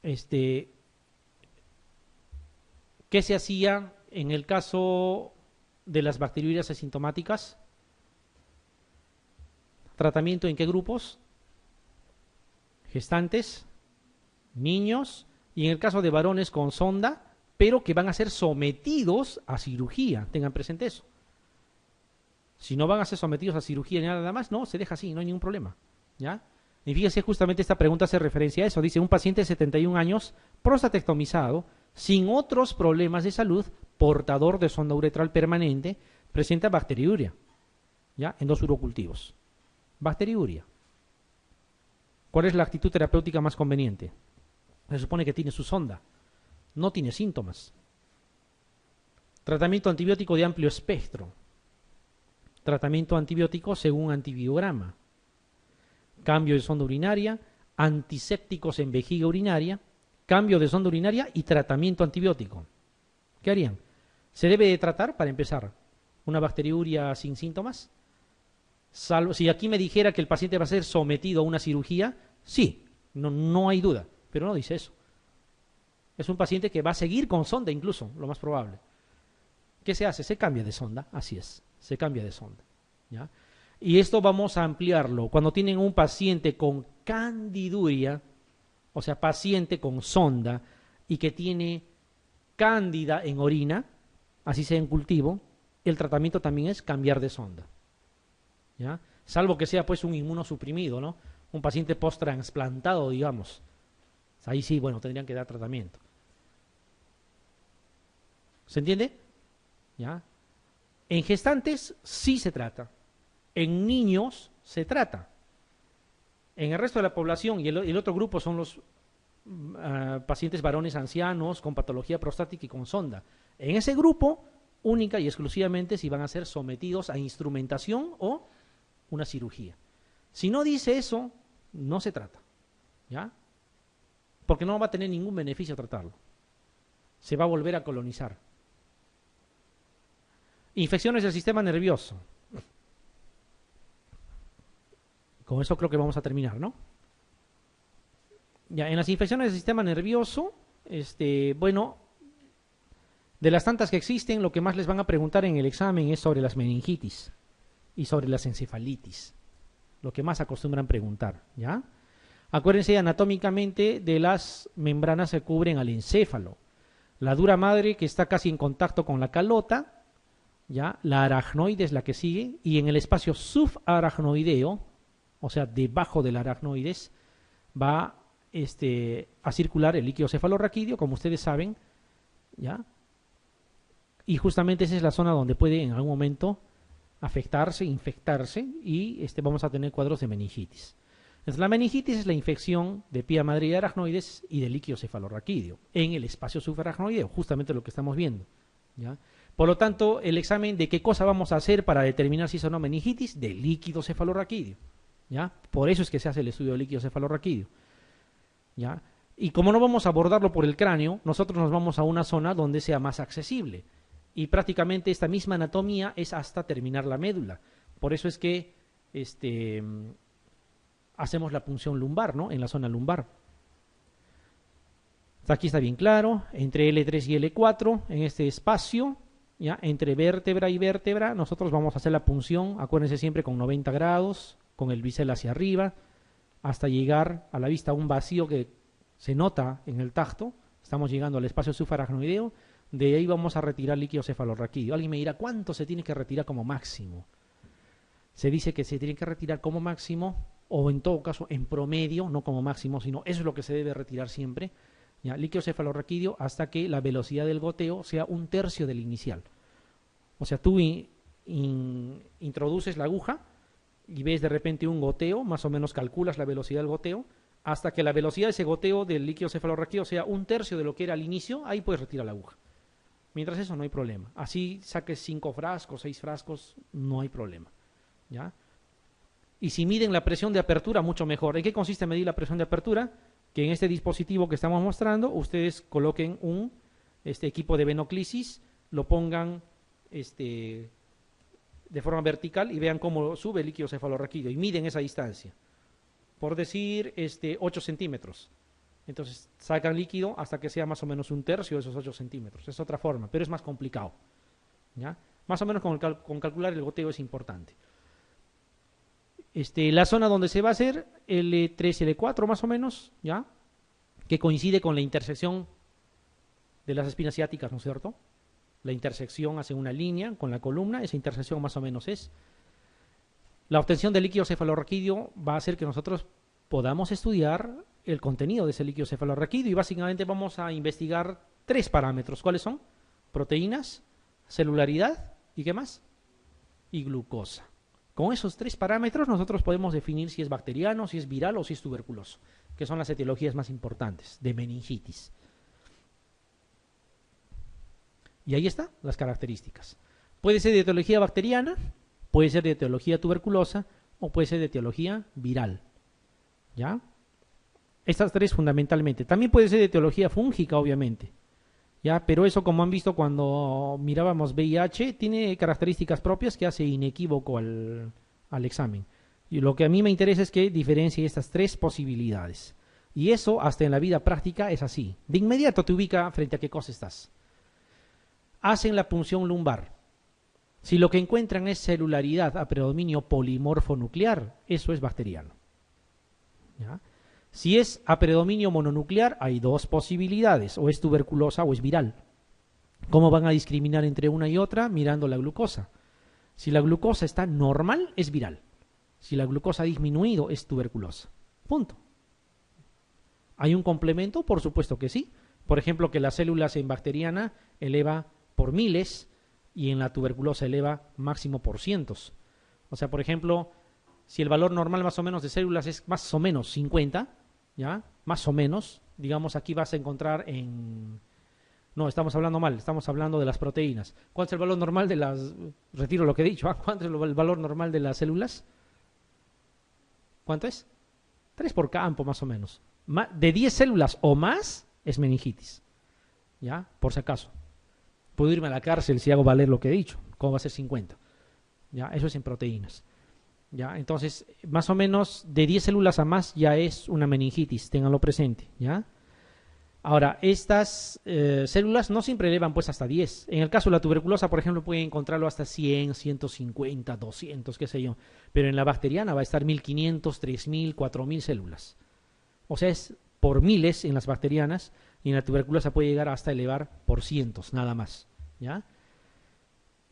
este, ¿qué se hacía en el caso de las bacteriurias asintomáticas? ¿Tratamiento en qué grupos? Gestantes, niños, y en el caso de varones con sonda, pero que van a ser sometidos a cirugía. Tengan presente eso. Si no van a ser sometidos a cirugía ni nada más, no, se deja así, no hay ningún problema. ¿Ya? Y fíjense, justamente esta pregunta hace referencia a eso. Dice, un paciente de 71 años, prostatectomizado, sin otros problemas de salud, portador de sonda uretral permanente, presenta bacteriuria, ¿ya? En 2 urocultivos. Bacteriuria. ¿Cuál es la actitud terapéutica más conveniente? Se supone que tiene su sonda, no tiene síntomas. Tratamiento antibiótico de amplio espectro. Tratamiento antibiótico según antibiograma. Cambio de sonda urinaria, antisépticos en vejiga urinaria, cambio de sonda urinaria y tratamiento antibiótico. ¿Qué harían? ¿Se debe de tratar, para empezar, una bacteriuria sin síntomas? Salvo, si aquí me dijera que el paciente va a ser sometido a una cirugía, sí, no hay duda, pero no dice eso. Es un paciente que va a seguir con sonda incluso, lo más probable. ¿Qué se hace? Se cambia de sonda, así es, se cambia de sonda, ¿ya? Y esto vamos a ampliarlo. Cuando tienen un paciente con candiduria, o sea, paciente con sonda y que tiene cándida en orina, así sea en cultivo, el tratamiento también es cambiar de sonda, ¿ya? Salvo que sea pues un inmunosuprimido, ¿no? Un paciente post-trasplantado, digamos. Ahí sí, bueno, tendrían que dar tratamiento. ¿Se entiende? ¿Ya? En gestantes sí se trata. En niños se trata. En el resto de la población, y el otro grupo son los pacientes varones ancianos con patología prostática y con sonda. En ese grupo, única y exclusivamente si van a ser sometidos a instrumentación o una cirugía. Si no dice eso, no se trata, ¿ya? Porque no va a tener ningún beneficio tratarlo. Se va a volver a colonizar. Infecciones del sistema nervioso. Con eso creo que vamos a terminar, ¿no? Ya, en las infecciones del sistema nervioso, bueno, de las tantas que existen, lo que más les van a preguntar en el examen es sobre las meningitis y sobre las encefalitis. Lo que más acostumbran preguntar, ¿ya? Acuérdense anatómicamente de las membranas que cubren al encéfalo. La dura madre que está casi en contacto con la calota, ¿ya? La aracnoide es la que sigue, y en el espacio subaracnoideo, o sea, debajo del aracnoides, va a circular el líquido cefalorraquídeo, como ustedes saben, ¿ya? Y justamente esa es la zona donde puede en algún momento afectarse, infectarse, y vamos a tener cuadros de meningitis. Entonces, la meningitis es la infección de pía madre y aracnoides y del líquido cefalorraquídeo en el espacio subaracnoideo, justamente lo que estamos viendo, ¿ya? Por lo tanto, el examen de qué cosa vamos a hacer para determinar si es o no meningitis, del líquido cefalorraquídeo, ¿ya? Por eso es que se hace el estudio del líquido cefalorraquídeo, ¿ya? Y como no vamos a abordarlo por el cráneo, nosotros nos vamos a una zona donde sea más accesible. Y prácticamente esta misma anatomía es hasta terminar la médula. Por eso es que hacemos la punción lumbar, ¿no? En la zona lumbar. Aquí está bien claro, entre L3 y L4, en este espacio, ¿ya? Entre vértebra y vértebra, nosotros vamos a hacer la punción, acuérdense siempre con 90 grados, con el bisel hacia arriba, hasta llegar a la vista a un vacío que se nota en el tacto. Estamos llegando al espacio subaracnoideo. De ahí vamos a retirar líquido cefalorraquídeo. Alguien me dirá, ¿cuánto se tiene que retirar como máximo? Se dice que se tiene que retirar como máximo, o en todo caso en promedio, no como máximo, sino eso es lo que se debe retirar siempre, ¿ya? Líquido cefalorraquídeo hasta que la velocidad del goteo sea 1/3 del inicial. O sea, tú introduces la aguja y ves de repente un goteo, más o menos calculas la velocidad del goteo, hasta que la velocidad de ese goteo del líquido cefalorraquídeo sea 1/3 de lo que era al inicio, ahí puedes retirar la aguja. Mientras eso no hay problema. Así saques 5 frascos, 6 frascos, no hay problema, ¿ya? Y si miden la presión de apertura, mucho mejor. ¿En qué consiste medir la presión de apertura? Que en este dispositivo que estamos mostrando, ustedes coloquen un equipo de venoclisis, lo pongan de forma vertical y vean cómo sube el líquido cefalorraquídeo y miden esa distancia. Por decir 8 centímetros. Entonces sacan líquido hasta que sea más o menos un tercio de esos 8 centímetros. Es otra forma, pero es más complicado. ¿Ya? Más o menos con calcular el goteo es importante. La zona donde se va a hacer L3, L4 más o menos, ¿ya? Que coincide con la intersección de las espinas ciáticas, ¿no es cierto? La intersección hace una línea con la columna, esa intersección más o menos es. La obtención del líquido cefalorraquídeo va a hacer que nosotros podamos estudiar el contenido de ese líquido cefalorraquídeo y básicamente vamos a investigar 3 parámetros. ¿Cuáles son? Proteínas, celularidad y ¿qué más? Y glucosa. Con esos 3 parámetros nosotros podemos definir si es bacteriano, si es viral o si es tuberculoso, que son las etiologías más importantes de meningitis. Y ahí están las características. Puede ser de etiología bacteriana, puede ser de etiología tuberculosa o puede ser de etiología viral. ¿Ya? Estas 3 fundamentalmente. También puede ser de etiología fúngica, obviamente. ¿Ya? Pero eso, como han visto cuando mirábamos VIH, tiene características propias que hace inequívoco al examen. Y lo que a mí me interesa es que diferencie estas 3 posibilidades. Y eso, hasta en la vida práctica, es así. De inmediato te ubica frente a qué cosa estás. Hacen la punción lumbar. Si lo que encuentran es celularidad a predominio polimorfonuclear, eso es bacteriano. ¿Ya? Si es a predominio mononuclear, hay 2 posibilidades, o es tuberculosa o es viral. ¿Cómo van a discriminar entre una y otra? Mirando la glucosa. Si la glucosa está normal, es viral. Si la glucosa ha disminuido, es tuberculosa. Punto. ¿Hay un complemento? Por supuesto que sí. Por ejemplo, que las células en bacteriana eleva por miles y en la tuberculosa eleva máximo por cientos. O sea, por ejemplo, si el valor normal más o menos de células es más o menos 50, ¿ya? Más o menos, digamos aquí vas a encontrar en... No, estamos hablando mal, estamos hablando de las proteínas. ¿Cuál es el valor normal de las... Retiro lo que he dicho, ¿ah? ¿Cuánto es el valor normal de las células? ¿Cuánto es? 3 por campo más o menos. De 10 células o más es meningitis. ¿Ya? Por si acaso. Puedo irme a la cárcel si hago valer lo que he dicho. ¿Cómo va a ser 50? ¿Ya? Eso es en proteínas. ¿Ya? Entonces, más o menos de 10 células a más ya es una meningitis, ténganlo presente, ¿ya? Ahora, estas células no siempre elevan pues hasta 10. En el caso de la tuberculosa, por ejemplo, pueden encontrarlo hasta 100, 150, 200, qué sé yo. Pero en la bacteriana va a estar 1500, 3000, 4000 células. O sea, es por miles en las bacterianas y en la tuberculosa puede llegar hasta elevar por cientos, nada más, ¿ya?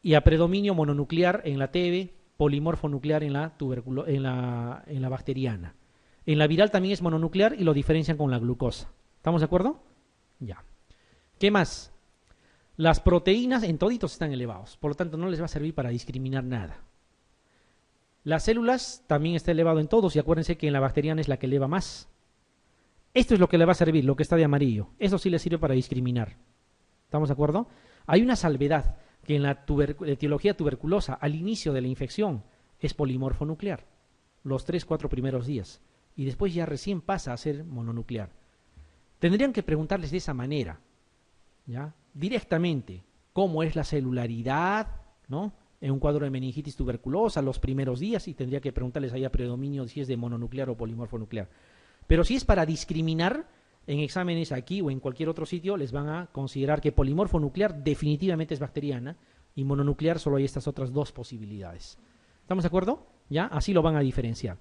Y a predominio mononuclear en la TB, polimorfonuclear en la bacteriana. En la viral también es mononuclear y lo diferencian con la glucosa. ¿Estamos de acuerdo? Ya. ¿Qué más? Las proteínas en toditos están elevados, por lo tanto no les va a servir para discriminar nada. Las células también está elevado en todos y acuérdense que en la bacteriana es la que eleva más. Esto es lo que le va a servir, lo que está de amarillo. Eso sí le sirve para discriminar. ¿Estamos de acuerdo? Hay una salvedad que en la etiología tuberculosa, al inicio de la infección, es polimorfonuclear, los 3-4 primeros días, y después ya recién pasa a ser mononuclear. Tendrían que preguntarles de esa manera, ¿ya? Directamente, cómo es la celularidad, ¿no? En un cuadro de meningitis tuberculosa, los primeros días, y tendría que preguntarles ahí a predominio si es de mononuclear o polimorfonuclear. Pero si es para discriminar, en exámenes aquí o en cualquier otro sitio les van a considerar que polimorfonuclear definitivamente es bacteriana y mononuclear solo hay estas otras 2 posibilidades. ¿Estamos de acuerdo? ¿Ya? Así lo van a diferenciar.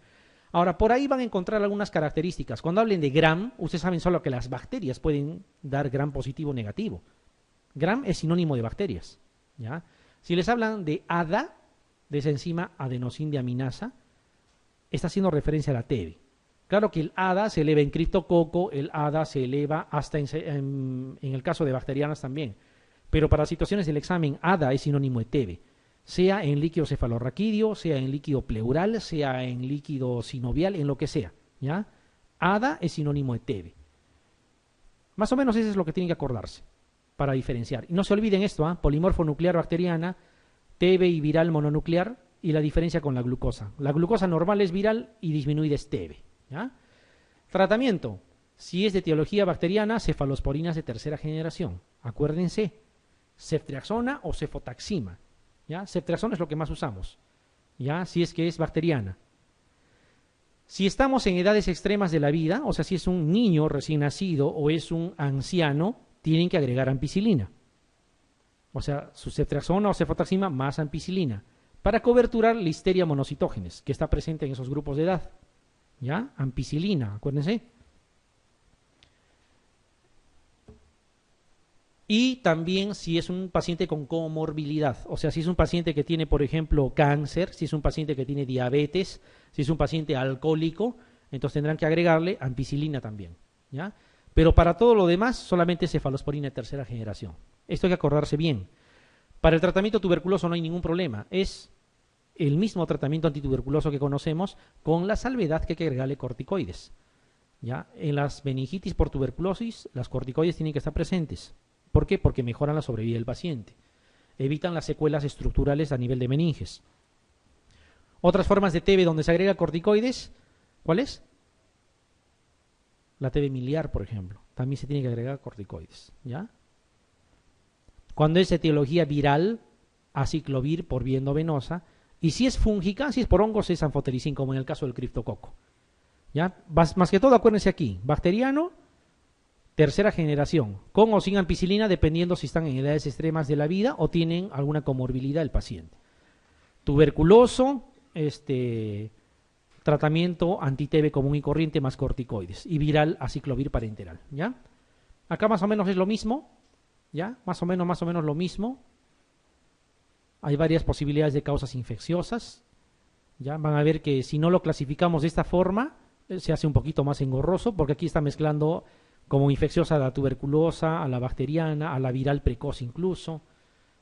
Ahora, por ahí van a encontrar algunas características. Cuando hablen de Gram, ustedes saben solo que las bacterias pueden dar Gram positivo o negativo. Gram es sinónimo de bacterias, ¿ya? Si les hablan de ADA, de esa enzima adenosíndeaminasa, está haciendo referencia a la TB. Claro que el ADA se eleva en criptococo, el ADA se eleva hasta en el caso de bacterianas también. Pero para situaciones del examen, ADA es sinónimo de TB. Sea en líquido cefalorraquídeo, sea en líquido pleural, sea en líquido sinovial, en lo que sea, ¿ya? ADA es sinónimo de TB. Más o menos eso es lo que tienen que acordarse para diferenciar. Y no se olviden esto, polimorfo nuclear bacteriana, TB y viral mononuclear, y la diferencia con la glucosa. La glucosa normal es viral y disminuida es TB, ¿ya? Tratamiento. Si es de etiología bacteriana, cefalosporinas de tercera generación. Acuérdense, ceftriaxona o cefotaxima. ¿Ya? Ceftriaxona es lo que más usamos, ¿ya? Si es que es bacteriana. Si estamos en edades extremas de la vida, o sea, si es un niño recién nacido o es un anciano, tienen que agregar ampicilina. O sea, su ceftriaxona o cefotaxima más ampicilina para coberturar Listeria monocytogenes, que está presente en esos grupos de edad. ¿Ya? Ampicilina, acuérdense. Y también si es un paciente con comorbilidad, o sea, si es un paciente que tiene, por ejemplo, cáncer, si es un paciente que tiene diabetes, si es un paciente alcohólico, entonces tendrán que agregarle ampicilina también, ¿ya? Pero para todo lo demás, solamente cefalosporina de tercera generación. Esto hay que acordarse bien. Para el tratamiento tuberculoso no hay ningún problema, es el mismo tratamiento antituberculoso que conocemos, con la salvedad que hay que agregarle corticoides, ¿ya? En las meningitis por tuberculosis, las corticoides tienen que estar presentes. ¿Por qué? Porque mejoran la sobrevida del paciente. Evitan las secuelas estructurales a nivel de meninges. Otras formas de TB donde se agrega corticoides, ¿cuál es? La TB miliar, por ejemplo. También se tiene que agregar corticoides, ¿ya? Cuando es etiología viral, aciclovir por vía endovenosa. Y si es fúngica, si es por hongos, es anfotericin, como en el caso del criptococo. ¿Ya? Más que todo, acuérdense aquí, bacteriano, tercera generación, con o sin ampicilina, dependiendo si están en edades extremas de la vida o tienen alguna comorbilidad del paciente. Tuberculoso, tratamiento anti-TB común y corriente más corticoides. Y viral, aciclovir parenteral, ¿ya? Acá más o menos es lo mismo, ¿ya? Más o menos lo mismo. Hay varias posibilidades de causas infecciosas, ¿ya? Van a ver que si no lo clasificamos de esta forma, se hace un poquito más engorroso, porque aquí está mezclando como infecciosa a la tuberculosa, a la bacteriana, a la viral precoz incluso.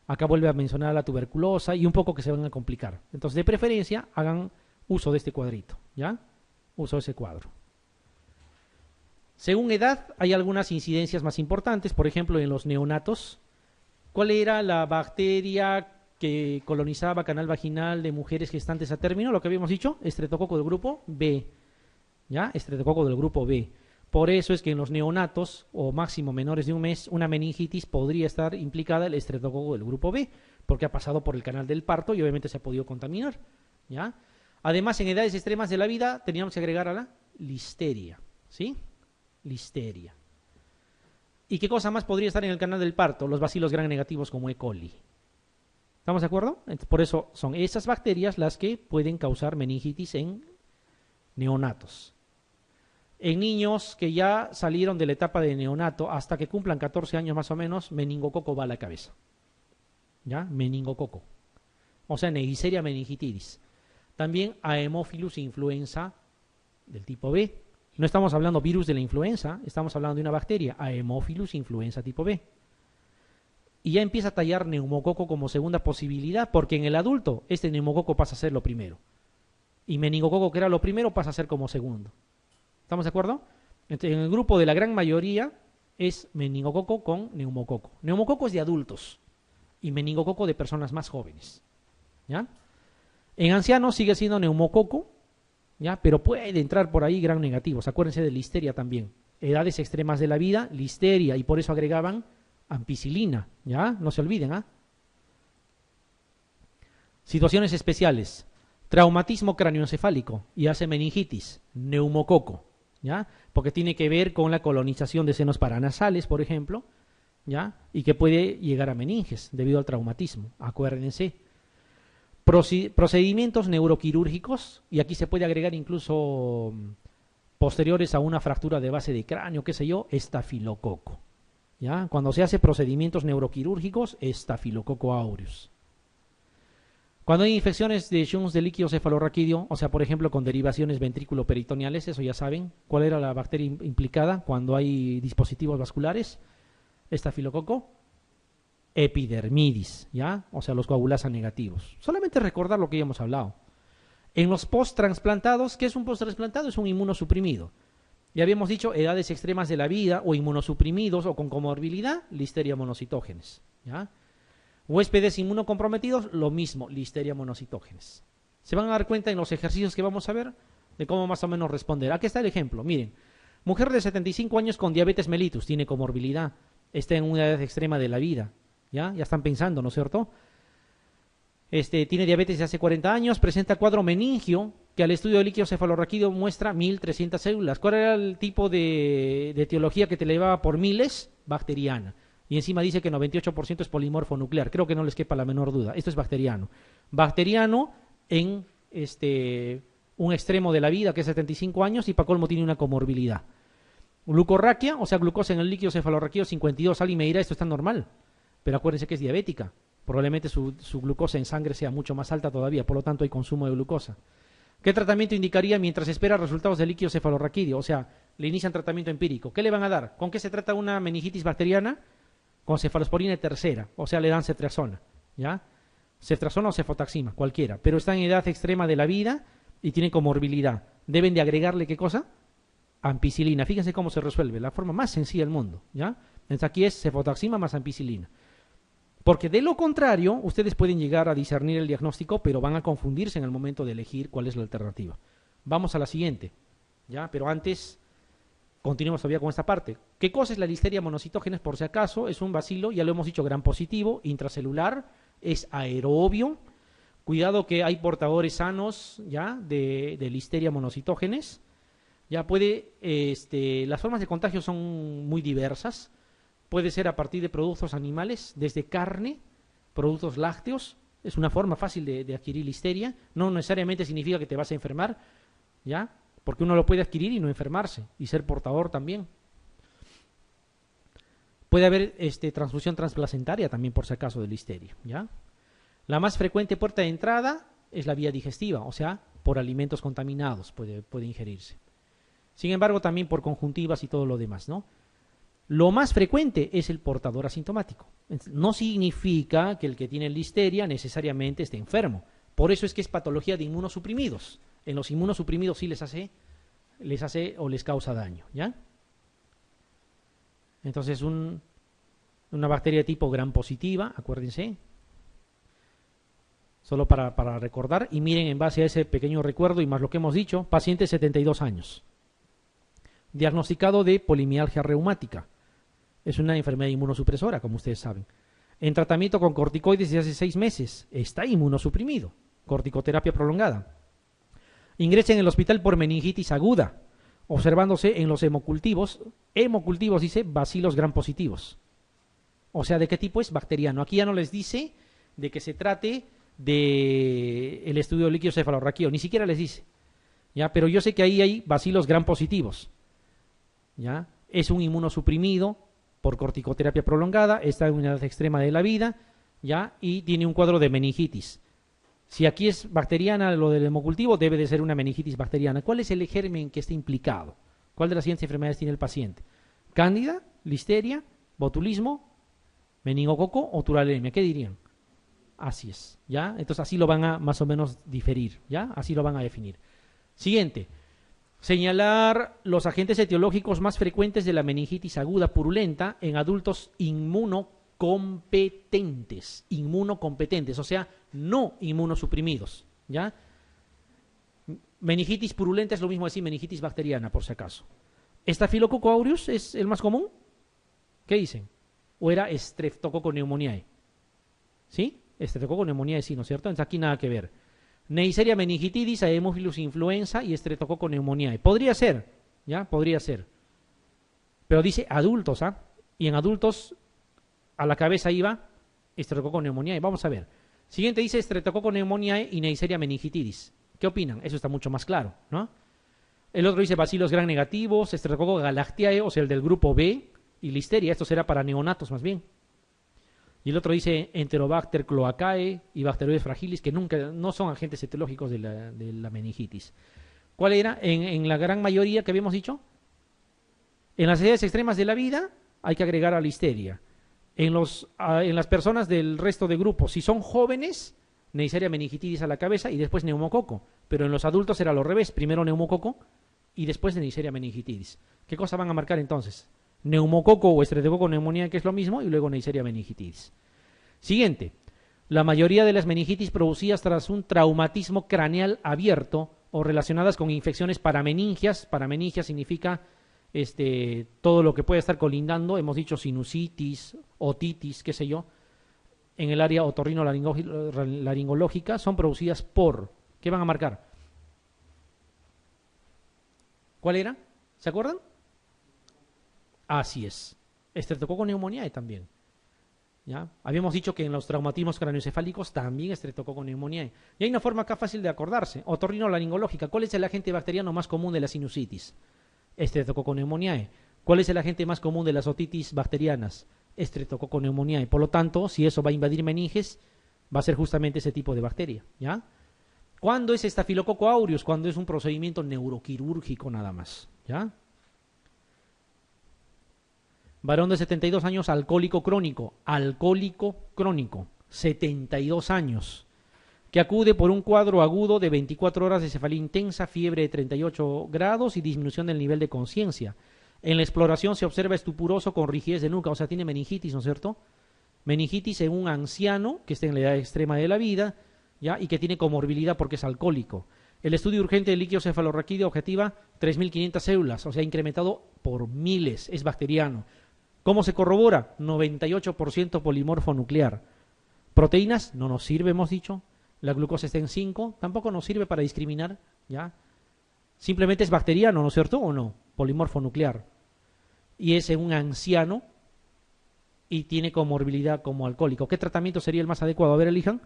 Acá vuelve a mencionar a la tuberculosa y un poco que se van a complicar. Entonces, de preferencia, hagan uso de este cuadrito, ¿ya? Uso de ese cuadro. Según edad, hay algunas incidencias más importantes. Por ejemplo, en los neonatos, ¿cuál era la bacteria que colonizaba canal vaginal de mujeres gestantes a término? Lo que habíamos dicho, estreptococo del grupo B, ¿ya? Estreptococo del grupo B. Por eso es que en los neonatos, o máximo menores de un mes, una meningitis podría estar implicada el estreptococo del grupo B, porque ha pasado por el canal del parto y obviamente se ha podido contaminar, ¿ya? Además, en edades extremas de la vida, teníamos que agregar a la listeria, ¿sí? Listeria. ¿Y qué cosa más podría estar en el canal del parto? Los bacilos gram negativos como E. coli. ¿Estamos de acuerdo? Por eso son esas bacterias las que pueden causar meningitis en neonatos. En niños que ya salieron de la etapa de neonato hasta que cumplan 14 años más o menos, meningococo va a la cabeza. ¿Ya? Meningococo. O sea, Neisseria meningitidis. También Haemophilus influenza del tipo B. No estamos hablando virus de la influenza, estamos hablando de una bacteria, Haemophilus influenza tipo B. Y ya empieza a tallar neumococo como segunda posibilidad, porque en el adulto este neumococo pasa a ser lo primero. Y meningococo, que era lo primero, pasa a ser como segundo. ¿Estamos de acuerdo? Entonces, en el grupo de la gran mayoría es meningococo con neumococo. Neumococo es de adultos y meningococo de personas más jóvenes, ¿ya? En ancianos sigue siendo neumococo, ¿ya? Pero puede entrar por ahí gram negativos. Acuérdense de listeria también. Edades extremas de la vida, listeria, y por eso agregaban ampicilina, ¿ya? No se olviden, ¿ah? Situaciones especiales. Traumatismo craneoencefálico y hace meningitis, neumococo, ¿ya? Porque tiene que ver con la colonización de senos paranasales, por ejemplo, ¿ya? Y que puede llegar a meninges debido al traumatismo, acuérdense. Procedimientos neuroquirúrgicos, y aquí se puede agregar incluso posteriores a una fractura de base de cráneo, qué sé yo, estafilococo, ¿ya? Cuando se hace procedimientos neuroquirúrgicos, estafilococo aureus. Cuando hay infecciones de Shuns de líquido cefalorraquídeo, o sea, por ejemplo, con derivaciones ventrículo-peritoneales, eso ya saben, ¿cuál era la bacteria implicada cuando hay dispositivos vasculares? Estafilococo epidermidis, ¿ya? O sea, los coagulasa negativos. Solamente recordar lo que ya hemos hablado. En los post-transplantados, ¿qué es un post-trasplantado? Es un inmunosuprimido. Ya habíamos dicho, edades extremas de la vida, o inmunosuprimidos, o con comorbilidad, Listeria monocytogenes, ¿ya? Huéspedes inmunocomprometidos, lo mismo, Listeria monocytogenes. Se van a dar cuenta en los ejercicios que vamos a ver de cómo más o menos responder. Aquí está el ejemplo, miren. Mujer de 75 años con diabetes mellitus, tiene comorbilidad, está en una edad extrema de la vida. Ya están pensando, ¿no es cierto? Tiene diabetes de hace 40 años, presenta cuadro meningio que al estudio del líquido cefalorraquídeo muestra 1300 células. ¿Cuál era el tipo de etiología que te llevaba por miles? Bacteriana. Y encima dice que 98% es polimorfo nuclear. Creo que no les quepa la menor duda. Esto es bacteriano. Bacteriano en un extremo de la vida, que es 75 años, y para colmo tiene una comorbilidad. Glucorraquia, o sea, glucosa en el líquido cefalorraquídeo 52. Alguien me dirá, esto está normal. Pero acuérdense que es diabética. Probablemente su glucosa en sangre sea mucho más alta todavía. Por lo tanto, hay consumo de glucosa. ¿Qué tratamiento indicaría mientras espera resultados del líquido cefalorraquídeo? O sea, le inician tratamiento empírico. ¿Qué le van a dar? ¿Con qué se trata una meningitis bacteriana? Con cefalosporina tercera, o sea, le dan ceftriaxona, ¿ya? Ceftriaxona o cefotaxima, cualquiera, pero está en edad extrema de la vida y tiene comorbilidad. ¿Deben de agregarle qué cosa? Ampicilina. Fíjense cómo se resuelve, la forma más sencilla del mundo, ¿ya? Entonces aquí es cefotaxima más ampicilina. Porque de lo contrario, ustedes pueden llegar a discernir el diagnóstico, pero van a confundirse en el momento de elegir cuál es la alternativa. Vamos a la siguiente, ¿ya? Pero antes, continuemos todavía con esta parte. ¿Qué cosa es la Listeria monocitógenes? Por si acaso, es un bacilo, ya lo hemos dicho, gram positivo, intracelular, es aerobio. Cuidado que hay portadores sanos, ¿ya? De Listeria monocitógenes. Ya puede, las formas de contagio son muy diversas. Puede ser a partir de productos animales, desde carne, productos lácteos. Es una forma fácil de adquirir listeria. No necesariamente significa que te vas a enfermar, ¿ya? Porque uno lo puede adquirir y no enfermarse, y ser portador también. Puede haber transfusión transplacentaria también, por si acaso, de listeria, ¿ya? La más frecuente puerta de entrada es la vía digestiva, o sea, por alimentos contaminados puede ingerirse. Sin embargo, también por conjuntivas y todo lo demás, ¿no? Lo más frecuente es el portador asintomático. No significa que el que tiene listeria necesariamente esté enfermo. Por eso es que es patología de inmunosuprimidos. En los inmunosuprimidos sí les hace o les causa daño, ¿ya? Entonces, una bacteria de tipo gram positiva, acuérdense, solo para recordar, y miren en base a ese pequeño recuerdo y más lo que hemos dicho, paciente 72 años, diagnosticado de polimialgia reumática. Es una enfermedad inmunosupresora, como ustedes saben. En tratamiento con corticoides desde hace 6 meses. Está inmunosuprimido. Corticoterapia prolongada. Ingresa en el hospital por meningitis aguda, observándose en los hemocultivos dice bacilos gram positivos. O sea, ¿de qué tipo es? Bacteriano. Aquí ya no les dice de que se trate del estudio del líquido cefalorraquídeo. Ni siquiera les dice. ¿Ya? Pero yo sé que ahí hay bacilos gram positivos. ¿Ya? Es un inmunosuprimido por corticoterapia prolongada, está en una edad extrema de la vida, ¿ya? Y tiene un cuadro de meningitis. Si aquí es bacteriana lo del hemocultivo, debe de ser una meningitis bacteriana. ¿Cuál es el germen que está implicado? ¿Cuál de las siguientes enfermedades tiene el paciente? ¿Cándida, listeria, botulismo, meningococo o turalemia? ¿Qué dirían? Así es, ¿ya? Entonces así lo van a más o menos diferir, ¿ya? Así lo van a definir. Siguiente. Señalar los agentes etiológicos más frecuentes de la meningitis aguda purulenta en adultos inmunocompetentes, o sea, no inmunosuprimidos, ¿ya? Meningitis purulenta es lo mismo decir meningitis bacteriana, por si acaso. ¿Staphylococcus aureus es el más común? ¿Qué dicen? ¿O era Streptococcus pneumoniae? ¿Sí? Streptococcus pneumoniae sí, ¿no es cierto? Entonces aquí nada que ver. Neisseria meningitidis, Haemophilus influenza y Streptococcus pneumoniae. Podría ser, ¿ya? Podría ser. Pero dice adultos, ¿ah? Y en adultos a la cabeza iba Streptococcus pneumoniae. Vamos a ver. Siguiente dice Streptococcus pneumoniae y Neisseria meningitidis. ¿Qué opinan? Eso está mucho más claro, ¿no? El otro dice bacilos gram negativos, Streptococcus galactiae, o sea, el del grupo B, y listeria. Esto será para neonatos más bien. Y el otro dice Enterobacter cloacae y Bacteroides fragilis, que no son agentes etiológicos de la meningitis. ¿Cuál era? En la gran mayoría que habíamos dicho, en las edades extremas de la vida hay que agregar a listeria. En las personas del resto de grupos, si son jóvenes, Neisseria meningitidis a la cabeza y después neumococo. Pero en los adultos era lo revés, primero neumococo y después Neisseria meningitidis. ¿Qué cosa van a marcar entonces? Neumococo o Streptococcus pneumoniae, que es lo mismo, y luego Neisseria meningitidis. Siguiente. La mayoría de las meningitis producidas tras un traumatismo craneal abierto o relacionadas con infecciones parameningias. Parameningia significa todo lo que puede estar colindando. Hemos dicho sinusitis, otitis, qué sé yo. En el área otorrinolaringológica son producidas por... ¿Qué van a marcar? ¿Cuál era? ¿Se acuerdan? Así es. Estreptococo neumoniae también. ¿Ya? Habíamos dicho que en los traumatismos craneoencefálicos también estreptococo neumoniae. Y hay una forma acá fácil de acordarse. Otorrinolaringológica. ¿Cuál es el agente bacteriano más común de la sinusitis? Estreptococo neumoniae. ¿Cuál es el agente más común de las otitis bacterianas? Estreptococo neumoniae. Por lo tanto, si eso va a invadir meninges, va a ser justamente ese tipo de bacteria. ¿Ya? ¿Cuándo es Staphylococcus aureus? Cuando es un procedimiento neuroquirúrgico nada más. ¿Ya? Varón de 72 años, alcohólico crónico, 72 años, que acude por un cuadro agudo de 24 horas de cefalea intensa, fiebre de 38 grados y disminución del nivel de conciencia. En la exploración se observa estupuroso con rigidez de nuca, o sea, tiene meningitis, ¿no es cierto? Meningitis en un anciano que está en la edad extrema de la vida, ¿ya? Y que tiene comorbilidad porque es alcohólico. El estudio urgente de líquido cefalorraquídeo objetiva, 3.500 células, o sea, incrementado por miles, es bacteriano. ¿Cómo se corrobora? 98% polimorfo nuclear. Proteínas, no nos sirve, hemos dicho. La glucosa está en 5, tampoco nos sirve para discriminar, ¿ya? Simplemente es bacteriano, ¿no es cierto? ¿O no? Polimorfo nuclear. Y es en un anciano y tiene comorbilidad como alcohólico. ¿Qué tratamiento sería el más adecuado? A ver, elijan.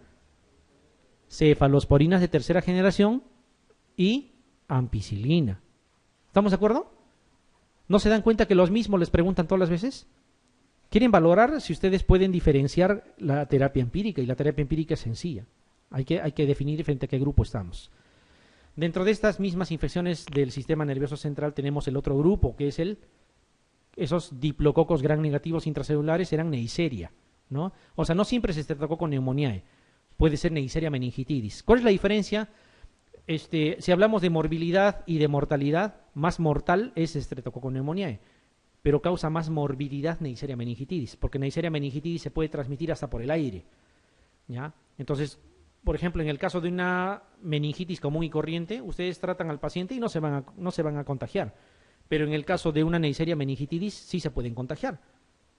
Cefalosporinas de tercera generación y ampicilina. ¿Estamos de acuerdo? ¿No se dan cuenta que los mismos les preguntan todas las veces? Quieren valorar si ustedes pueden diferenciar la terapia empírica, y la terapia empírica es sencilla. Hay que definir frente a qué grupo estamos. Dentro de estas mismas infecciones del sistema nervioso central tenemos el otro grupo, que es esos diplococos gram negativos intracelulares, eran Neisseria, ¿no? O sea, no siempre es Streptococcus pneumoniae, puede ser Neisseria meningitidis. ¿Cuál es la diferencia? Si hablamos de morbilidad y de mortalidad, más mortal es Streptococcus pneumoniae, pero causa más morbilidad Neisseria meningitidis, porque Neisseria meningitidis se puede transmitir hasta por el aire, ¿ya? Entonces, por ejemplo, en el caso de una meningitis común y corriente, ustedes tratan al paciente y no se van a contagiar, pero en el caso de una Neisseria meningitidis sí se pueden contagiar,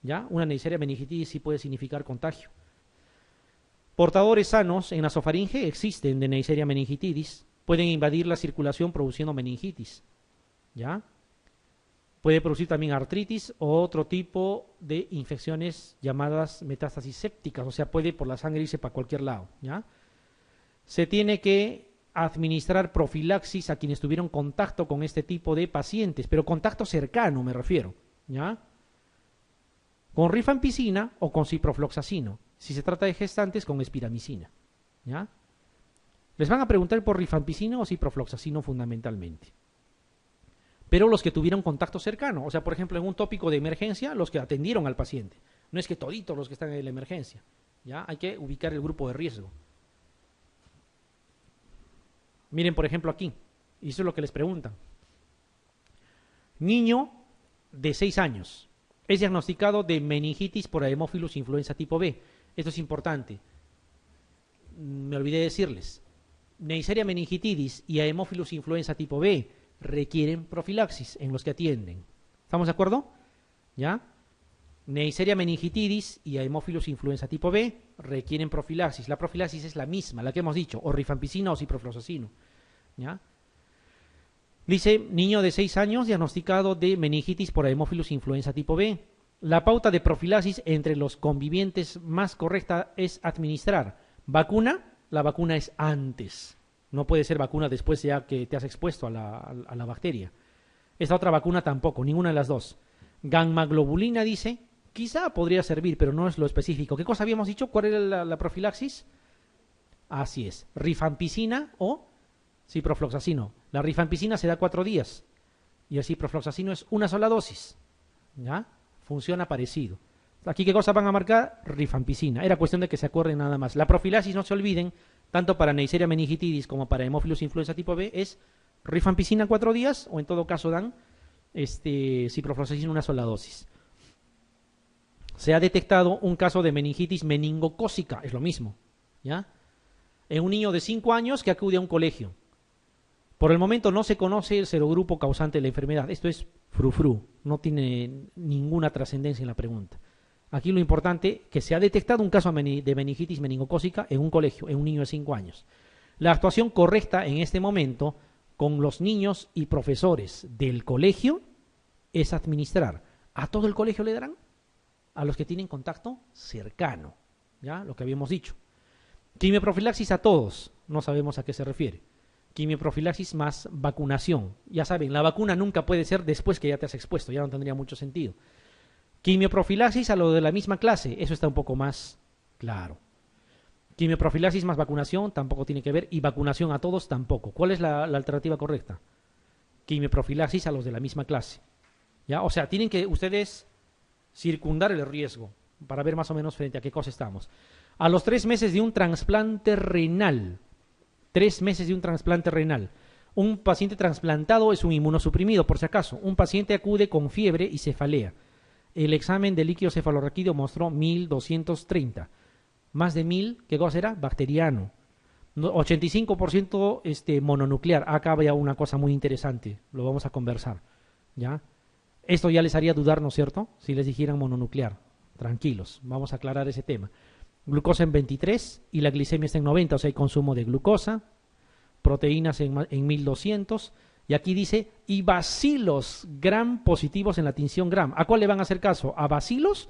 ¿ya? Una Neisseria meningitidis sí puede significar contagio. Portadores sanos en nasofaringe existen de Neisseria meningitidis, pueden invadir la circulación produciendo meningitis, ¿ya? Puede producir también artritis o otro tipo de infecciones llamadas metástasis sépticas, o sea, puede por la sangre irse para cualquier lado, ¿ya? Se tiene que administrar profilaxis a quienes tuvieron contacto con este tipo de pacientes, pero contacto cercano me refiero, ¿ya? Con rifampicina o con ciprofloxacino. Si se trata de gestantes, con espiramicina, ¿ya? Les van a preguntar por rifampicina o ciprofloxacino fundamentalmente. Pero los que tuvieron contacto cercano, o sea, por ejemplo, en un tópico de emergencia, los que atendieron al paciente. No es que toditos los que están en la emergencia, ¿ya? Hay que ubicar el grupo de riesgo. Miren, por ejemplo, aquí, y eso es lo que les preguntan. Niño de 6 años es diagnosticado de meningitis por Haemophilus influenza tipo B. Esto es importante. Me olvidé decirles. Neisseria meningitidis y Haemophilus influenza tipo B requieren profilaxis en los que atienden. ¿Estamos de acuerdo? ¿Ya? Neisseria meningitidis y Haemophilus influenza tipo B requieren profilaxis. La profilaxis es la misma, la que hemos dicho, o rifampicina o ciprofloxacino, ¿ya? Dice, niño de 6 años diagnosticado de meningitis por Haemophilus influenza tipo B. La pauta de profilaxis entre los convivientes más correcta es administrar vacuna. La vacuna es antes. No puede ser vacuna después ya que te has expuesto a la bacteria. Esta otra vacuna tampoco, ninguna de las dos. Gamma-globulina dice, quizá podría servir, pero no es lo específico. ¿Qué cosa habíamos dicho? ¿Cuál era la profilaxis? Así es, rifampicina o ciprofloxacino. La rifampicina se da 4 días y el ciprofloxacino es una sola dosis, ¿ya? Funciona parecido. Aquí, ¿qué cosa van a marcar? Rifampicina. Era cuestión de que se acuerden nada más. La profilaxis, no se olviden, tanto para Neisseria meningitidis como para Haemophilus influenza tipo B, es rifampicina 4 días, o en todo caso dan ciprofloxacino una sola dosis. Se ha detectado un caso de meningitis meningocócica, es lo mismo, ¿ya? En un niño de 5 años que acude a un colegio. Por el momento no se conoce el serogrupo causante de la enfermedad. Esto es frufru, no tiene ninguna trascendencia en la pregunta. Aquí lo importante, que se ha detectado un caso de meningitis meningocócica en un colegio, en un niño de 5 años. La actuación correcta en este momento con los niños y profesores del colegio es administrar. ¿A todo el colegio le darán? A los que tienen contacto cercano, ¿ya? Lo que habíamos dicho. Quimioprofilaxis a todos, no sabemos a qué se refiere. Quimioprofilaxis más vacunación. Ya saben, la vacuna nunca puede ser después que ya te has expuesto, ya no tendría mucho sentido. Quimioprofilaxis a lo de la misma clase, eso está un poco más claro. Quimioprofilaxis más vacunación tampoco tiene que ver, y vacunación a todos tampoco. ¿Cuál es la alternativa correcta? Quimioprofilaxis a los de la misma clase, ¿ya? O sea, tienen que ustedes circundar el riesgo para ver más o menos frente a qué cosa estamos. A los 3 meses de un trasplante renal, 3 meses de un trasplante renal, un paciente trasplantado es un inmunosuprimido, por si acaso. Un paciente acude con fiebre y cefalea. El examen de líquido cefalorraquídeo mostró 1230. Más de 1000, ¿qué cosa era? Bacteriano. 85% mononuclear. Acá había una cosa muy interesante, lo vamos a conversar, ¿ya? Esto ya les haría dudar, ¿no es cierto? Si les dijeran mononuclear. Tranquilos, vamos a aclarar ese tema. Glucosa en 23 y la glicemia está en 90, o sea, hay consumo de glucosa, proteínas en 1200, y aquí dice, y bacilos gram positivos en la tinción gram. ¿A cuál le van a hacer caso? ¿A bacilos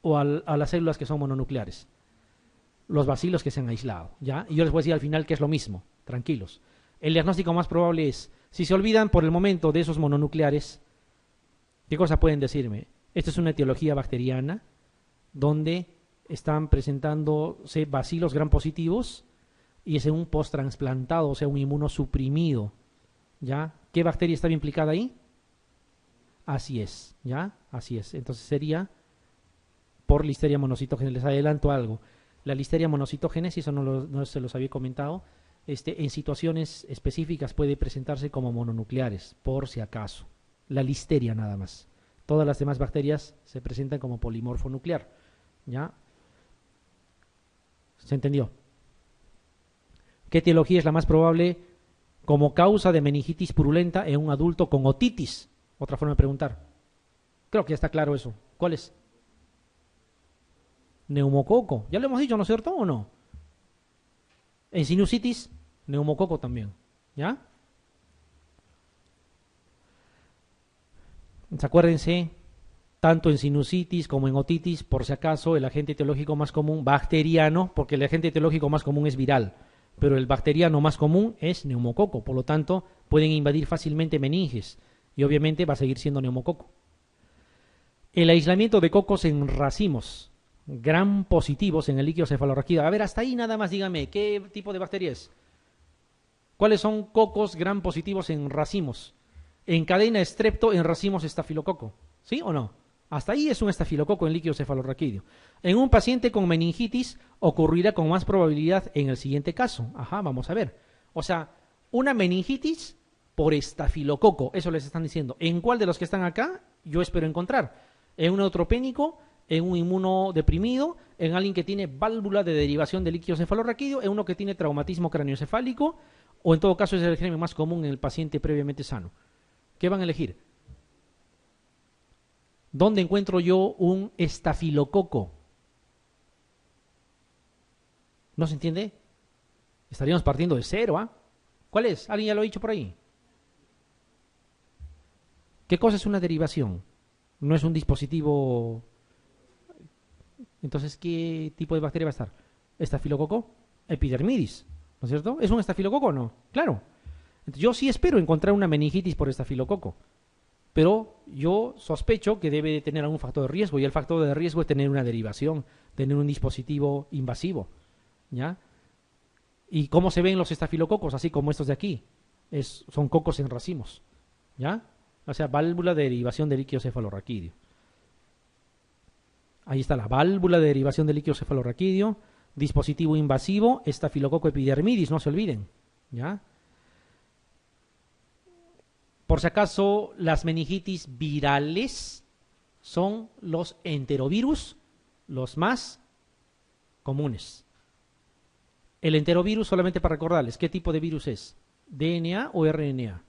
o a las células que son mononucleares? Los bacilos que se han aislado, ¿ya? Y yo les voy a decir al final que es lo mismo, tranquilos. El diagnóstico más probable es, si se olvidan por el momento de esos mononucleares, ¿qué cosa pueden decirme? Esta es una etiología bacteriana donde están presentándose bacilos gram positivos y es en un post-transplantado, o sea, un inmunosuprimido, ¿ya? ¿Qué bacteria está implicada ahí? Así es, ¿ya? Así es. Entonces sería por Listeria monocitógenes. Les adelanto algo. La Listeria monocitógenes, eso no se los había comentado, en situaciones específicas puede presentarse como mononucleares, por si acaso. La Listeria nada más. Todas las demás bacterias se presentan como polimorfo nuclear, ¿ya? ¿Se entendió? ¿Qué etiología es la más probable como causa de meningitis purulenta en un adulto con otitis? Otra forma de preguntar. Creo que ya está claro eso. ¿Cuál es? Neumococo. Ya lo hemos dicho, ¿no es cierto o no? En sinusitis, neumococo también. ¿Ya? Acuérdense, tanto en sinusitis como en otitis, por si acaso, el agente etiológico más común, bacteriano, porque el agente etiológico más común es viral, pero el bacteriano más común es neumococo, por lo tanto, pueden invadir fácilmente meninges, y obviamente va a seguir siendo neumococo. El aislamiento de cocos en racimos, gram positivos en el líquido cefalorraquídeo. A ver, hasta ahí nada más dígame, ¿qué tipo de bacteria es? ¿Cuáles son cocos gram positivos en racimos? En cadena strepto en racimos estafilococo, ¿sí o no? Hasta ahí es un estafilococo en líquido cefalorraquídeo. En un paciente con meningitis ocurrirá con más probabilidad en el siguiente caso. Ajá, vamos a ver. O sea, una meningitis por estafilococo, eso les están diciendo. ¿En cuál de los que están acá yo espero encontrar? ¿En un neutropénico? ¿En un inmunodeprimido? ¿En alguien que tiene válvula de derivación de líquido cefalorraquídeo? ¿En uno que tiene traumatismo craneoencefálico? ¿O en todo caso es el germen más común en el paciente previamente sano? ¿Qué van a elegir? ¿Dónde encuentro yo un estafilococo? ¿No se entiende? Estaríamos partiendo de cero, ¿ah? ¿Cuál es? ¿Alguien ya lo ha dicho por ahí? ¿Qué cosa es una derivación? No es un dispositivo. Entonces, ¿qué tipo de bacteria va a estar? ¿Estafilococo? Epidermidis, ¿no es cierto? ¿Es un estafilococo o no? Claro. Entonces, yo sí espero encontrar una meningitis por estafilococo, pero yo sospecho que debe de tener algún factor de riesgo, y el factor de riesgo es tener una derivación, tener un dispositivo invasivo, ¿ya? ¿Y cómo se ven los estafilococos? Así como estos de aquí. Son cocos en racimos, ¿ya? O sea, válvula de derivación de líquido cefalorraquídeo. Ahí está la válvula de derivación de líquido cefalorraquídeo, dispositivo invasivo, estafilococo epidermidis, no se olviden, ¿ya? Por si acaso, las meningitis virales son los enterovirus, los más comunes. El enterovirus, solamente para recordarles, ¿qué tipo de virus es? ¿DNA o RNA?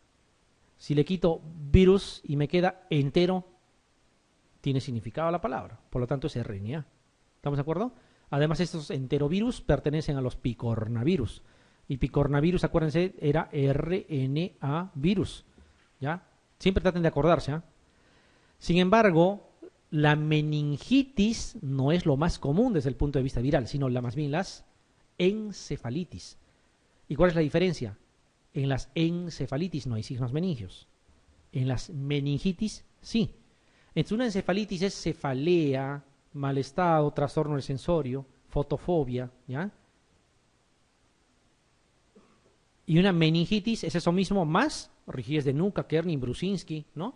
Si le quito virus y me queda entero, tiene significado la palabra, por lo tanto es RNA. ¿Estamos de acuerdo? Además, estos enterovirus pertenecen a los picornavirus. Y picornavirus, acuérdense, era RNA virus. ¿Ya? Siempre traten de acordarse. ¿Eh? Sin embargo, la meningitis no es lo más común desde el punto de vista viral, sino más bien las encefalitis. ¿Y cuál es la diferencia? En las encefalitis no hay signos meningios. En las meningitis, sí. Entonces, una encefalitis es cefalea, mal estado, trastorno del sensorio, fotofobia, ¿ya? Y una meningitis es eso mismo, más rigidez de nuca, Kernin, Brusinski, ¿no?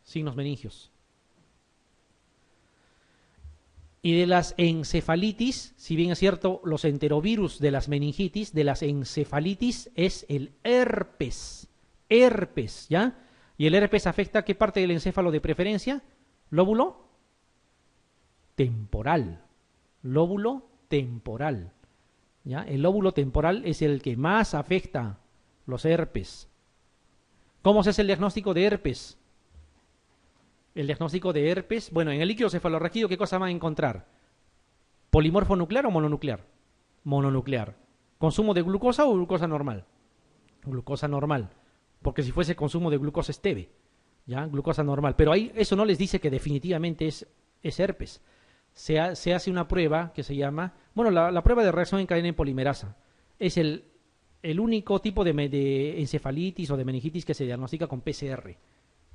Signos meningios. Y de las encefalitis, si bien es cierto, los enterovirus de las meningitis, de las encefalitis es el herpes. Herpes, ¿ya? ¿Y el herpes afecta a qué parte del encéfalo de preferencia? Lóbulo temporal. Lóbulo temporal. ¿Ya? El lóbulo temporal es el que más afecta los herpes. ¿Cómo se hace el diagnóstico de herpes? El diagnóstico de herpes, bueno, en el líquido cefalorraquídeo, ¿qué cosa van a encontrar? ¿Polimorfo nuclear o mononuclear? Mononuclear. ¿Consumo de glucosa o glucosa normal? Glucosa normal. Porque si fuese consumo de glucosa es TB, ¿ya? Glucosa normal. Pero ahí eso no les dice que definitivamente es herpes. Se hace una prueba que se llama, bueno, la prueba de reacción en cadena en polimerasa. Es el único tipo de encefalitis o de meningitis que se diagnostica con PCR.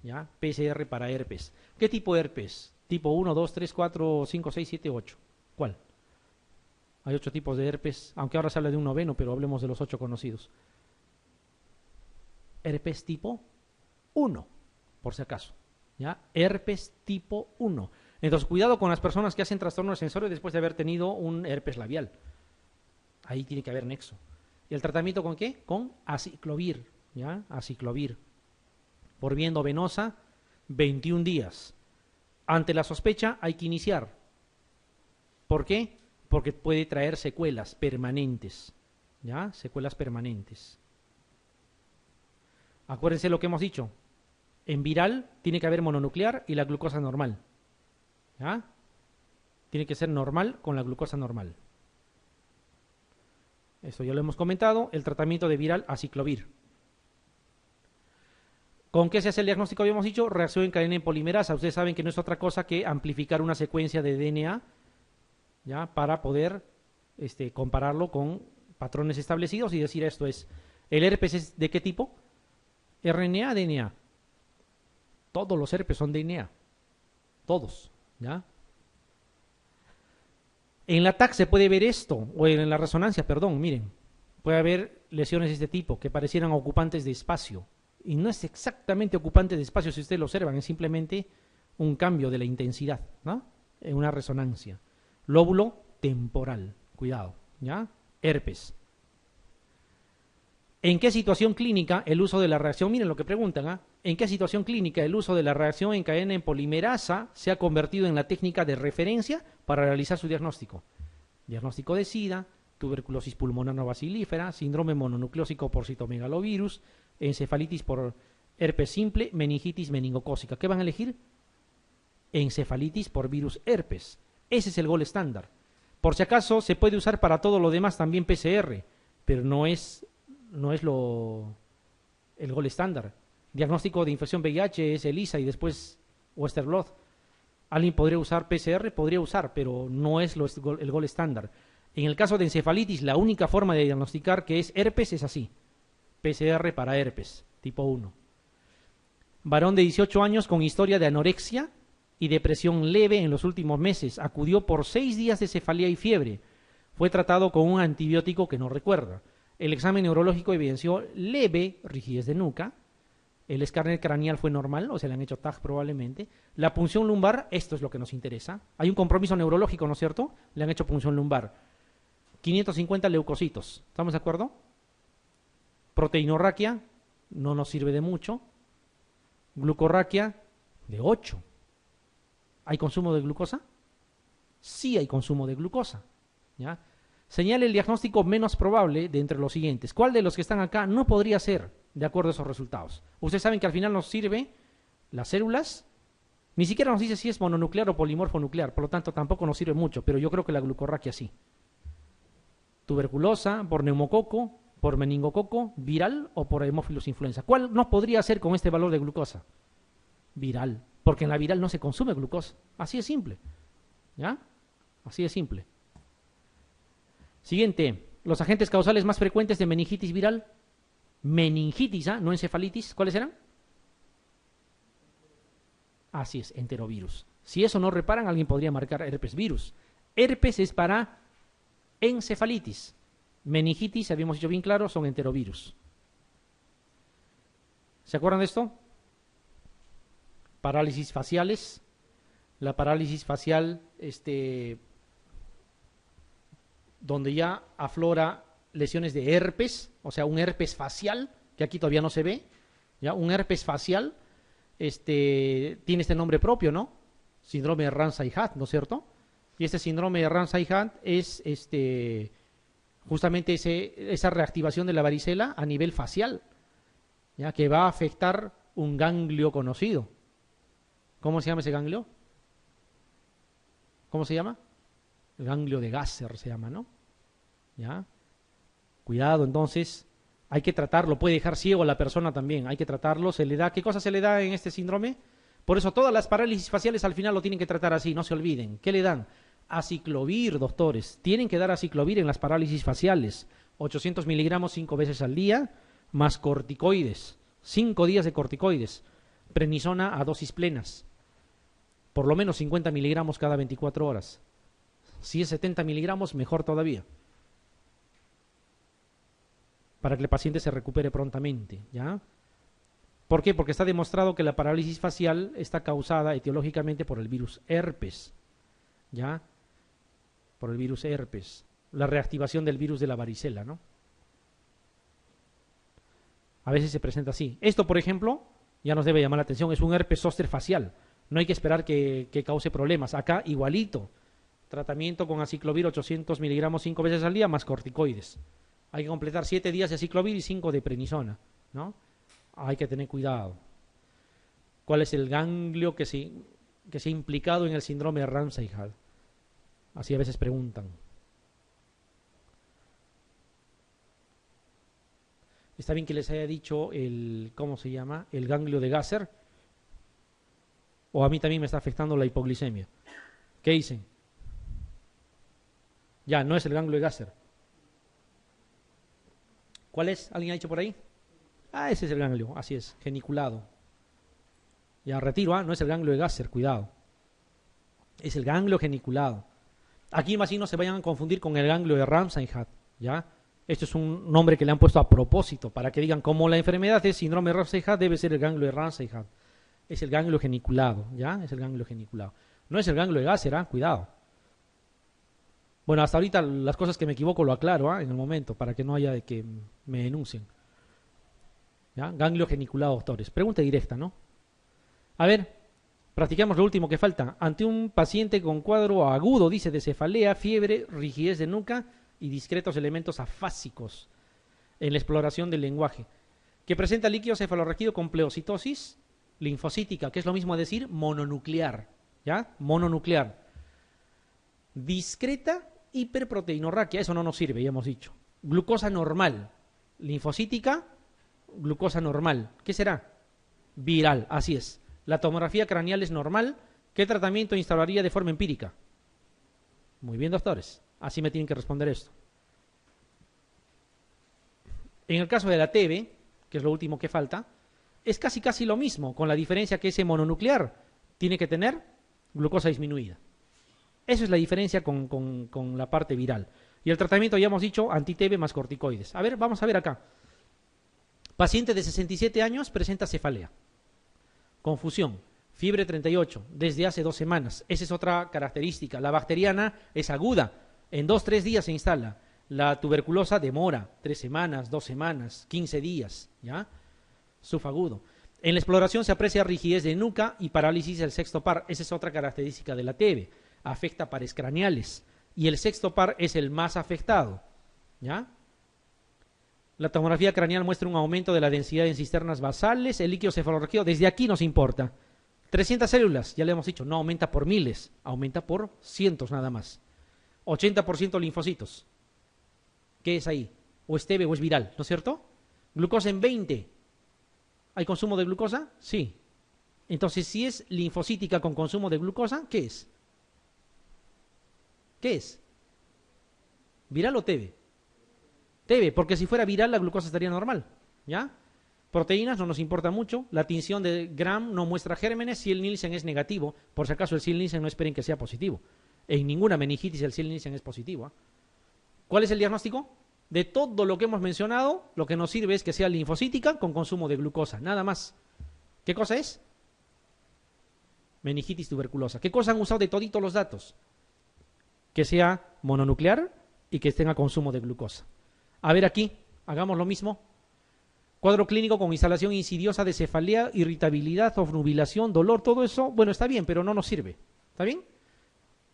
¿Ya? PCR para herpes. ¿Qué tipo de herpes? Tipo 1, 2, 3, 4, 5, 6, 7, 8. ¿Cuál? Hay 8 tipos de herpes, aunque ahora se habla de un noveno, pero hablemos de los 8 conocidos. Herpes tipo 1, por si acaso. ¿Ya? Herpes tipo 1. Entonces, cuidado con las personas que hacen trastorno sensorio después de haber tenido un herpes labial. Ahí tiene que haber nexo. ¿Y el tratamiento con qué? Con aciclovir. ¿Ya? Aciclovir. Por vía endovenosa, 21 días. Ante la sospecha hay que iniciar. ¿Por qué? Porque puede traer secuelas permanentes. ¿Ya? Secuelas permanentes. Acuérdense lo que hemos dicho. En viral tiene que haber mononuclear y la glucosa normal. ¿Ya? Tiene que ser normal con la glucosa normal. Eso ya lo hemos comentado. El tratamiento de viral, aciclovir. ¿Con qué se hace el diagnóstico? Habíamos dicho, reacción en cadena en polimerasa. Ustedes saben que no es otra cosa que amplificar una secuencia de DNA, ¿ya? Para poder compararlo con patrones establecidos y decir esto es, ¿el herpes es de qué tipo? ¿RNA, DNA? Todos los herpes son DNA. Todos, ¿ya? En la TAC se puede ver esto, o en la resonancia, perdón, miren. Puede haber lesiones de este tipo que parecieran ocupantes de espacio. Y no es exactamente ocupante de espacio si ustedes lo observan, es simplemente un cambio de la intensidad, ¿no? En una resonancia. Lóbulo temporal, cuidado, ¿ya? Herpes. ¿En qué situación clínica el uso de la reacción, miren lo que preguntan, ¿ah? ¿En qué situación clínica el uso de la reacción en cadena en polimerasa se ha convertido en la técnica de referencia para realizar su diagnóstico? Diagnóstico de SIDA, tuberculosis pulmonar no bacilífera, síndrome mononucleósico por citomegalovirus, encefalitis por herpes simple, meningitis meningocócica. ¿Qué van a elegir? Encefalitis por virus herpes. Ese es el gol estándar. Por si acaso, se puede usar para todo lo demás también PCR, pero no es el gol estándar. Diagnóstico de infección VIH es ELISA y después Western blot. ¿Alguien podría usar PCR? Podría usar, pero no es el gol estándar. En el caso de encefalitis, la única forma de diagnosticar que es herpes es así. PCR para herpes, tipo 1. Varón de 18 años con historia de anorexia y depresión leve en los últimos meses. Acudió por 6 días de cefalea y fiebre. Fue tratado con un antibiótico que no recuerda. El examen neurológico evidenció leve rigidez de nuca. El escáner craneal fue normal, o se le han hecho TAG probablemente. La punción lumbar, esto es lo que nos interesa. Hay un compromiso neurológico, ¿no es cierto? Le han hecho punción lumbar. 550 leucocitos. ¿Estamos de acuerdo? Proteinorraquia, no nos sirve de mucho. Glucorraquia, de 8. ¿Hay consumo de glucosa? Sí hay consumo de glucosa. ¿Ya? Señale el diagnóstico menos probable de entre los siguientes. ¿Cuál de los que están acá no podría ser de acuerdo a esos resultados? Ustedes saben que al final nos sirve las células. Ni siquiera nos dice si es mononuclear o polimorfo nuclear. Por lo tanto, tampoco nos sirve mucho. Pero yo creo que la glucorraquia sí. Tuberculosa por neumococo, ¿Por meningococo viral o por Haemophilus influenza? ¿Cuál no podría ser con este valor de glucosa? Viral, porque en la viral no se consume glucosa. Así es simple. ¿Ya? Así es simple. Siguiente. Los agentes causales más frecuentes de meningitis viral. Meningitis, no encefalitis. ¿Cuáles eran? Así es, enterovirus. Si eso no reparan, alguien podría marcar herpes virus. Herpes es para encefalitis. Meningitis, habíamos dicho bien claro, son enterovirus. ¿Se acuerdan de esto? Parálisis faciales. La parálisis facial, donde ya aflora lesiones de herpes, o sea, un herpes facial, que aquí todavía no se ve, ya un herpes facial, tiene este nombre propio, ¿no? Síndrome de Ramsay-Hunt, ¿no es cierto? Y este síndrome de Ramsay-Hunt es justamente esa reactivación de la varicela a nivel facial, ya que va a afectar un ganglio conocido. ¿Cómo se llama ese ganglio? ¿Cómo se llama? El ganglio de Gasser se llama, ¿no? ¿Ya? Cuidado, entonces, hay que tratarlo, puede dejar ciego a la persona también, hay que tratarlo, se le da, ¿qué cosa se le da en este síndrome? Por eso todas las parálisis faciales al final lo tienen que tratar así, no se olviden. ¿Qué le dan? Aciclovir, doctores, tienen que dar aciclovir en las parálisis faciales, 800 miligramos 5 veces al día, más corticoides, 5 días de corticoides, prednisona a dosis plenas, por lo menos 50 miligramos cada 24 horas. Si es 70 miligramos, mejor todavía, para que el paciente se recupere prontamente, ¿ya? ¿Por qué? Porque está demostrado que la parálisis facial está causada etiológicamente por el virus herpes, ¿ya? Por el virus herpes, la reactivación del virus de la varicela, ¿no? A veces se presenta así. Esto, por ejemplo, ya nos debe llamar la atención, es un herpes zóster facial. No hay que esperar que cause problemas. Acá, igualito. Tratamiento con aciclovir 800 miligramos 5 veces al día, más corticoides. Hay que completar 7 días de aciclovir y 5 de prednisona, ¿no? Hay que tener cuidado. ¿Cuál es el ganglio que se ha implicado en el síndrome de Ramsay-Hunt? Así a veces preguntan. Está bien que les haya dicho ¿cómo se llama? El ganglio de Gasser. O a mí también me está afectando la hipoglicemia. ¿Qué dicen? Ya, no es el ganglio de Gasser. ¿Cuál es? ¿Alguien ha dicho por ahí? Ah, ese es el ganglio, así es, geniculado. Ya retiro, no es el ganglio de Gasser, cuidado. Es el ganglio geniculado. Aquí más bien no se vayan a confundir con el ganglio de Ramsay-Hunt, ¿ya? Esto es un nombre que le han puesto a propósito, para que digan, como la enfermedad es síndrome de Ramsay-Hunt, debe ser el ganglio de Ramsay-Hunt. Es el ganglio geniculado, ¿ya? Es el ganglio geniculado. No es el ganglio de Gasser, cuidado. Bueno, hasta ahorita las cosas que me equivoco lo aclaro, en el momento, para que no haya de que me denuncien. ¿Ya? Ganglio geniculado, doctores. Pregunta directa, ¿no? A ver, practicamos lo último que falta. Ante un paciente con cuadro agudo, dice, de cefalea, fiebre, rigidez de nuca y discretos elementos afásicos en la exploración del lenguaje, que presenta líquido cefalorraquídeo con pleocitosis linfocítica, que es lo mismo a decir mononuclear, ¿ya? Mononuclear. Discreta hiperproteinorraquia, eso no nos sirve, ya hemos dicho. Glucosa normal, linfocítica, glucosa normal. ¿Qué será? Viral, así es. La tomografía craneal es normal. ¿Qué tratamiento instauraría de forma empírica? Muy bien, doctores. Así me tienen que responder esto. En el caso de la TB, que es lo último que falta, es casi lo mismo, con la diferencia que ese mononuclear tiene que tener glucosa disminuida. Esa es la diferencia con la parte viral. Y el tratamiento, ya hemos dicho, anti-TB más corticoides. A ver, vamos a ver acá. Paciente de 67 años presenta cefalea. Confusión. Fiebre 38, desde hace 2 semanas. Esa es otra característica. La bacteriana es aguda. En 2-3 días se instala. La tuberculosa demora 3 semanas, 2 semanas, 15 días. ¿Ya? Subagudo. En la exploración se aprecia rigidez de nuca y parálisis del sexto par. Esa es otra característica de la TB. Afecta pares craneales. Y el sexto par es el más afectado. ¿Ya? La tomografía craneal muestra un aumento de la densidad en cisternas basales. El líquido cefalorraquídeo, desde aquí nos importa. 300 células, ya le hemos dicho, no aumenta por miles, aumenta por cientos nada más. 80% linfocitos. ¿Qué es ahí? o es TB o es viral, ¿no es cierto? Glucosa en 20. ¿Hay consumo de glucosa? Sí. Entonces, si es linfocítica con consumo de glucosa, ¿qué es? ¿Qué es? ¿Viral o TB? TB, porque si fuera viral la glucosa estaría normal, ¿ya? Proteínas no nos importa mucho, la tinción de Gram no muestra gérmenes, si el Nielsen es negativo, por si acaso el Sil Nielsen no esperen que sea positivo. En ninguna meningitis el Sil Nielsen es positivo, ¿eh? ¿Cuál es el diagnóstico? De todo lo que hemos mencionado, lo que nos sirve es que sea linfocítica con consumo de glucosa, nada más. ¿Qué cosa es? Meningitis tuberculosa. ¿Qué cosa han usado de toditos los datos? Que sea mononuclear y que tenga consumo de glucosa. A ver aquí, hagamos lo mismo. Cuadro clínico con instalación insidiosa de cefalea, irritabilidad, obnubilación, dolor, todo eso, bueno, está bien, pero no nos sirve. ¿Está bien?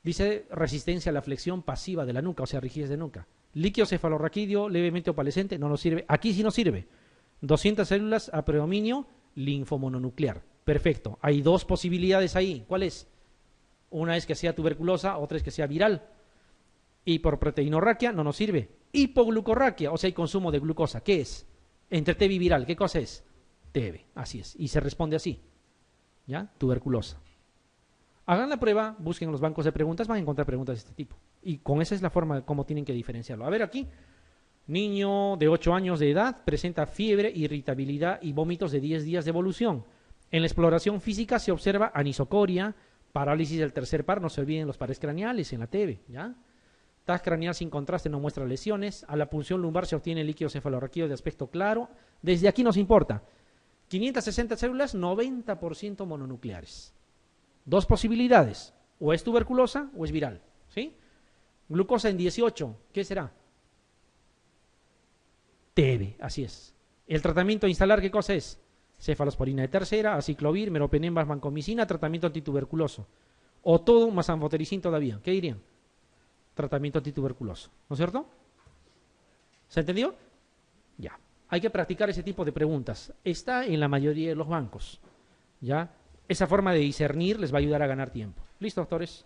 Dice resistencia a la flexión pasiva de la nuca, o sea, rigidez de nuca. Líquido cefalorraquídeo levemente opalescente, no nos sirve. Aquí sí nos sirve. 200 células a predominio linfomononuclear. Perfecto. Hay dos posibilidades ahí. ¿Cuál es? Una es que sea tuberculosa, otra es que sea viral. Hiperproteinorraquia no nos sirve. Hipoglucorraquia, o sea, hay consumo de glucosa. ¿Qué es? Entre TB y viral, ¿qué cosa es? TB, así es. Y se responde así. ¿Ya? Tuberculosa. Hagan la prueba, busquen los bancos de preguntas, van a encontrar preguntas de este tipo. Y con esa es la forma de cómo tienen que diferenciarlo. A ver aquí, niño de 8 años de edad, presenta fiebre, irritabilidad y vómitos de 10 días de evolución. En la exploración física se observa anisocoria, parálisis del tercer par, no se olviden los pares craneales en la TB, ¿ya? TAC craneal sin contraste no muestra lesiones. A la punción lumbar se obtiene líquido cefalorraquídeo de aspecto claro. Desde aquí nos importa. 560 células, 90% mononucleares. Dos posibilidades. O es tuberculosa o es viral. ¿Sí? Glucosa en 18. ¿Qué será? TB, así es. El tratamiento a instalar, ¿qué cosa es? Cefalosporina de tercera, aciclovir, meropenem, vancomicina, tratamiento antituberculoso. O todo más anfotericin todavía. ¿Qué dirían? Tratamiento antituberculoso, ¿no es cierto? ¿Se entendió? Ya. Hay que practicar ese tipo de preguntas. Está en la mayoría de los bancos. ¿Ya? Esa forma de discernir les va a ayudar a ganar tiempo. ¿Listo, doctores?